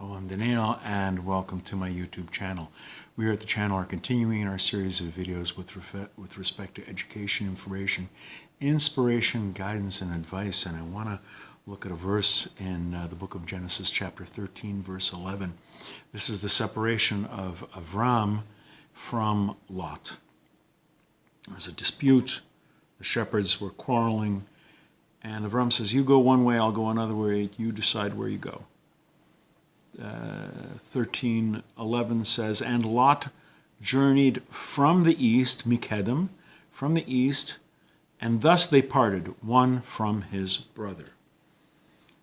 Hello, I'm Daniel, and welcome to my YouTube channel. We here at the channel are continuing our series of videos with respect to education, information, inspiration, guidance, and advice. And I want to look at a verse in the book of Genesis, chapter 13, verse 11. This is the separation of Avraham from Lot. There was a dispute. The shepherds were quarreling. And Avraham says, you go one way, I'll go another way. You decide where you go. 13:11 says, and Lot journeyed from the east, Mikedem, from the east, and thus they parted, one from his brother.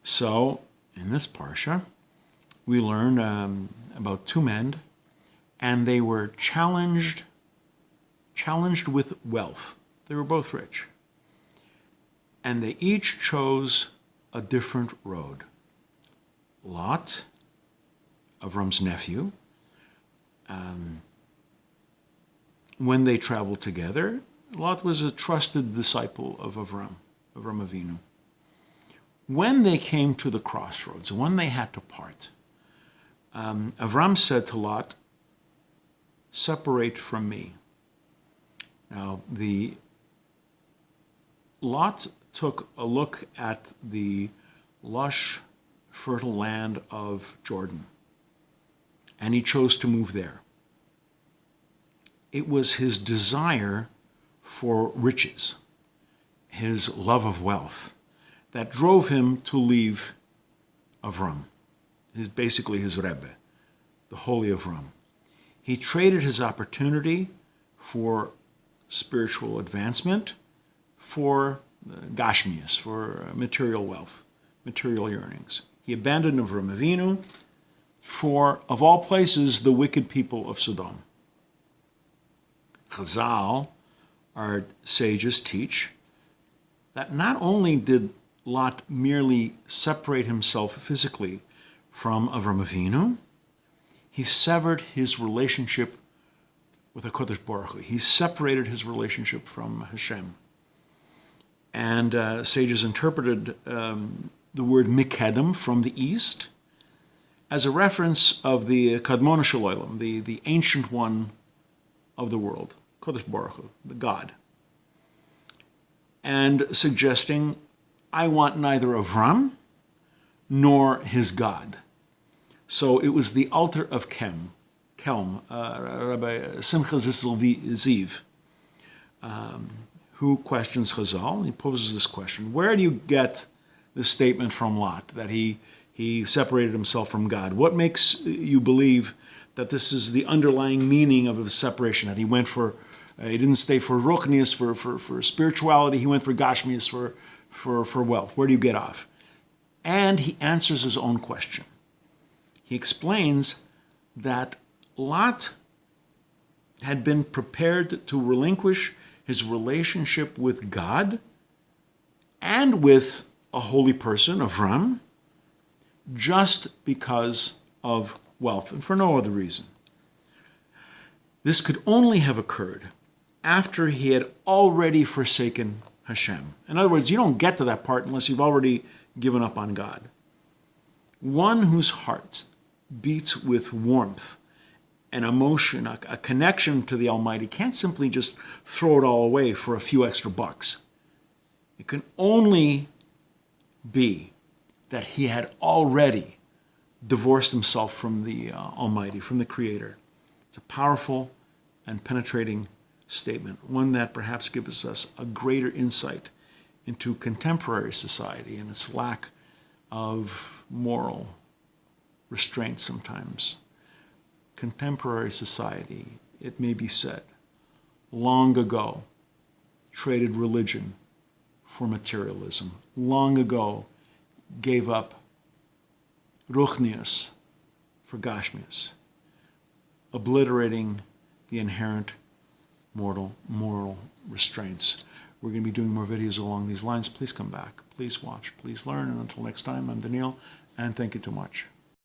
So, in this parsha, we learn about two men, and they were challenged with wealth. They were both rich. And they each chose a different road. Lot, Avram's nephew, when they traveled together, Lot was a trusted disciple of Avram Avinu. When they came to the crossroads, when they had to part, Avram said to Lot, separate from me. Now, Lot took a look at the lush, fertile land of Jordan, and he chose to move there. It was his desire for riches, his love of wealth, that drove him to leave Avram, basically his Rebbe, the holy Avram. He traded his opportunity for spiritual advancement for gashmius, for material wealth, material yearnings. He abandoned Avraham Avinu for, of all places, the wicked people of Sodom. Chazal, our sages, teach that not only did Lot merely separate himself physically from Avraham Avinu, he severed his relationship with HaKadosh Baruch Hu. He separated his relationship from Hashem. And sages interpreted the word Mikedem, from the east, as a reference of the Kadmon Shalom, the ancient one of the world, Kadosh Baruch Hu, the God, and suggesting, I want neither Avram nor his God. So it was the Alter of Kelm, Rabbi Simcha Zissel Ziv, who questions Chazal. He poses this question: where do you get this statement from Lot, that he separated himself from God? What makes you believe that this is the underlying meaning of the separation, that he went for, he didn't stay for ruchnius, for spirituality, he went for gashmius, for wealth? Where do you get off? And he answers his own question. He explains that Lot had been prepared to relinquish his relationship with God and with a holy person, Avram, just because of wealth and for no other reason. This could only have occurred after he had already forsaken Hashem. In other words, you don't get to that part unless you've already given up on God. One whose heart beats with warmth and emotion, a connection to the Almighty, can't simply just throw it all away for a few extra bucks. It can only be that he had already divorced himself from the Almighty, from the Creator. It's a powerful and penetrating statement, one that perhaps gives us a greater insight into contemporary society and its lack of moral restraint sometimes. Contemporary society, it may be said, long ago traded religion for materialism, long ago gave up ruchnius for gashmius, obliterating the inherent moral restraints. We're going to be doing more videos along these lines. Please come back. Please watch. Please learn. And until next time, I'm Daniel, and thank you too much.